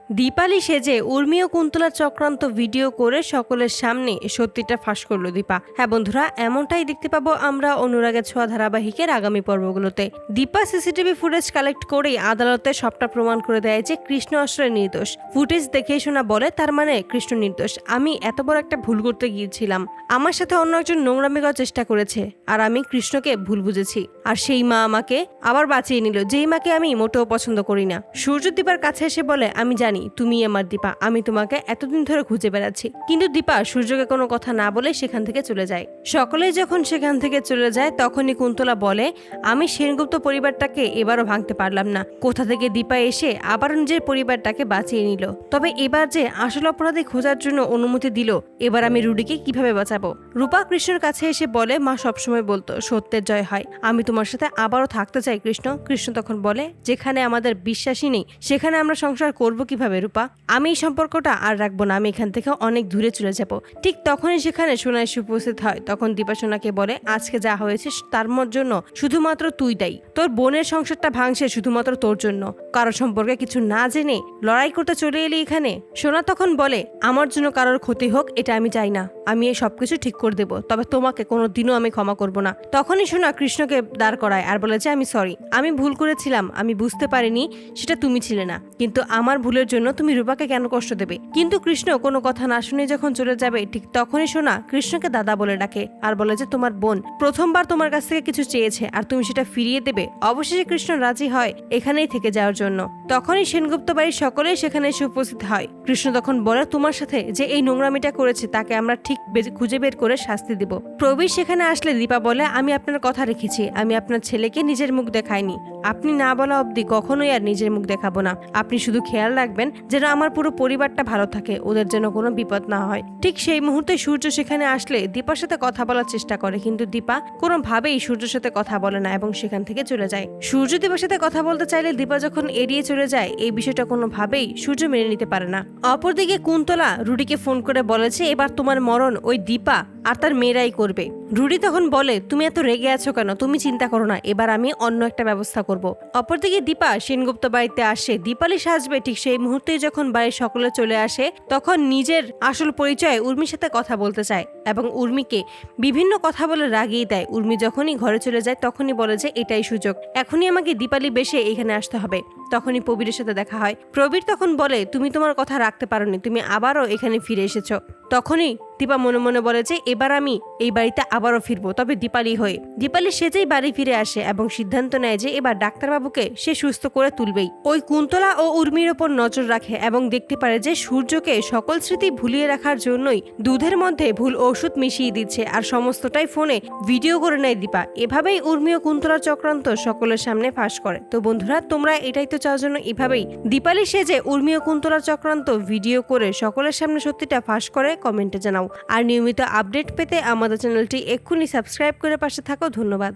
দীপালি সেজে উর্মি ও কুন্তলার চক্রান্ত ভিডিও করে সকলের সামনে সত্যিটা ফাঁস করলো দীপা। হ্যাঁ বন্ধুরা, এমনটাই দেখতে পাবো আমরা অনুরাগের ছোঁয়া ধারাবাহিকের আগামী পর্বগুলোতে। দীপা সিসিটিভি ফুটেজ কালেক্ট করেই আদালতে সবটা প্রমাণ করে দেয় যে কৃষ্ণ আসলে নির্দোষ। ফুটেজ দেখে শোনা বলে তার মানে কৃষ্ণ নির্দোষ। আমি এত বড় একটা ভুল করতে গিয়েছিলাম, আমার সাথে অন্য একজন নোংরামি করার চেষ্টা করেছে আর আমি কৃষ্ণকে ভুল বুঝেছি, আর সেই মা আমাকে আবার বাঁচিয়ে নিল, যেই মাকে আমি মোটেও পছন্দ করি না। সূর্য দীপার কাছে এসে বলে, আমি জানি তুমি আমার দীপা, আমি তোমাকে এতদিন ধরে খুঁজে বেড়াচ্ছি। কিন্তু দীপা সূর্যকে কোনো কথা না বলে সেখান থেকে চলে যায়। সকলেই যখন সেখান থেকে চলে যায় তখনই কুন্তলা বলে, আমি সেনগুপ্ত পরিবারটাকে এবারও ভাঙতে পারলাম না। কোথা থেকে দীপা এসে আবার নিজের পরিবারটাকে বাঁচিয়ে নিল। তবে এবার যে আসল অপরাধী খোঁজার জন্য অনুমতি দিল, এবার আমি রুডিকে কিভাবে বাঁচাবো? রূপা কৃষ্ণের কাছে এসে বলে, মা সবসময় বলতো সত্যের জয় হয়, আমি তোমার সাথে আবারও থাকতে চাই কৃষ্ণ। কৃষ্ণ তখন বলে, যেখানে আমাদের বিশ্বাসই নেই সেখানে আমরা সংসার করব কিভাবে রূপা? আমি এই সম্পর্কটা আর রাখবো না, আমি এখান থেকে অনেক দূরে চলে যাব। ঠিক তখনই সেখানে সোনা এসে উপস্থিত হয়। তখন দীপা সোনাকে বলে, আজকে যা হয়েছে তার জন্য শুধুমাত্র তুই দায়ী। তোর বোনের সংসারটা ভাঙছে শুধুমাত্র তোর জন্য, কারো সম্পর্কে কিছু না জেনে লড়াই করতে চলে এলি এখানে। সোনা তখন বলে, আমার জন্য কারোর ক্ষতি হোক এটা আমি চাই না, আমি এই সবকিছু ঠিক করে দেবো, তবে তোমাকে কোনোদিনও আমি ক্ষমা করব না। তখনই সোনা কৃষ্ণকে দাঁড় করায় আর বলে যে, আমি সরি, আমি ভুল করেছিলাম, আমি বুঝতে পারিনি সেটা তুমি ছিলে না, কিন্তু আমার ভুলের জন্য তুমি রূপাকে কেন কষ্ট দেবে? কিন্তু কৃষ্ণ কোনো কথা না শুনে যখন চলে যাবে ঠিক তখনই সোনা কৃষ্ণকে দাদা বলে ডাকে আর বলে যে, তোমার বোন প্রথমবার তোমার কাছ থেকে কিছু চেয়েছে আর তুমি সেটা ফিরিয়ে দেবে। অবশেষে কৃষ্ণ রাজি হয় এখানেই থেকে যাওয়ার জন্য। তখনই সেনগুপ্ত বাড়ির সকলেই সেখানে এসে উপস্থিত হয়। কৃষ্ণ তখন বলে, তোমার সাথে যে এই নোংরামিটা করেছে তাকে আমরা ঠিক খুঁজে বের করে শাস্তি দেব। প্রবীর সেখানে আসলে দীপা বলে, আমি আপনার কথা রেখেছি, আমি আপনার ছেলেকে নিজের মুখ দেখাইনি, আপনি না বলা অবধি কখনোই আর নিজের মুখ দেখাবো না। আপনি শুধু খেয়াল রাখবেন যেন আমার পুরো পরিবারটা ভালো থাকে, ওদের যেন কোনো বিপদ না হয়। ঠিক সেই মুহূর্তে সূর্য সেখানে আসলে দীপার সাথে কথা বলার চেষ্টা করে, কিন্তু দীপা কোনোভাবেই সূর্যের সাথে কথা বলে না এবং সেখান থেকে চলে যায়। সূর্য দীপার সাথে কথা বলতে চাইলে দীপা যখন এড়িয়ে চলে যায়, এই বিষয়টা কোনোভাবেই সূর্য মেনে নিতে পারে না। অপরদিকে কুন্তলা রুডিকে ফোন করে বলেছে, এবার তোমার মরণ ওই দীপা আর তার মেয়েরাই করবে। রুডি তখন বলে, তুমি এত রেগে আছো কেন? তুমি চিন্তা করো না, এবার আমি অন্য একটা ব্যবস্থা করব। অপরদিকে দীপা সেনগুপ্ত বাড়িতে আসে দীপালি সাজবে। ঠিক সেই মুহূর্তেই যখন বাড়ির সকলে চলে আসে তখন নিজের আসল পরিচয় উর্মির সাথে কথা বলতে চায় এবং উর্মিকে বিভিন্ন কথা বলে রাগিয়ে দেয়। উর্মি যখনই ঘরে চলে যায় তখনই বলে যে, এটাই সুযোগ, এখনই আমাকে দীপালি বেশে এখানে আসতে হবে। তখনই প্রবীরের সাথে দেখা হয়। প্রবীর তখন বলে, তুমি তোমার কথা রাখতে পারোনি, তুমি আবারও এখানে ফিরে এসেছো। তখনই দীপা মনে মনে বলে যে, এবার আমি এই বাড়িতে আবারও ফিরবো, তবে দীপালি হয়ে। দীপালি সেজেই বাড়ি ফিরে আসে এবং সিদ্ধান্ত নেয় যে এবার ডাক্তারবাবুকে সে সুস্থ করে তুলবেই। ওই কুন্তলা ও উর্মির ওপর নজর রাখে এবং দেখতে পারে যে সূর্যকে সকল স্মৃতি ভুলিয়ে রাখার জন্যই দুধের মধ্যে ভুল ওষুধ মিশিয়ে দিচ্ছে আর সমস্তটাই ফোনে ভিডিও করে নেয় দীপা। এভাবেই উর্মি ও কুন্তলার চক্রান্ত সকলের সামনে ফাঁস করে। তো বন্ধুরা, তোমরা এটাই তো চাও জন্য এভাবেই দীপালি সেজে উর্মি ও কুন্তলার চক্রান্ত ভিডিও করে সকলের সামনে সত্যিটা ফাঁস করে? কমেন্টে জানাও। আর নিয়মিত আপডেট পেতে আমাদের চ্যানেলটি এক্ষুনি সাবস্ক্রাইব করে পাশে থাকো। ধন্যবাদ।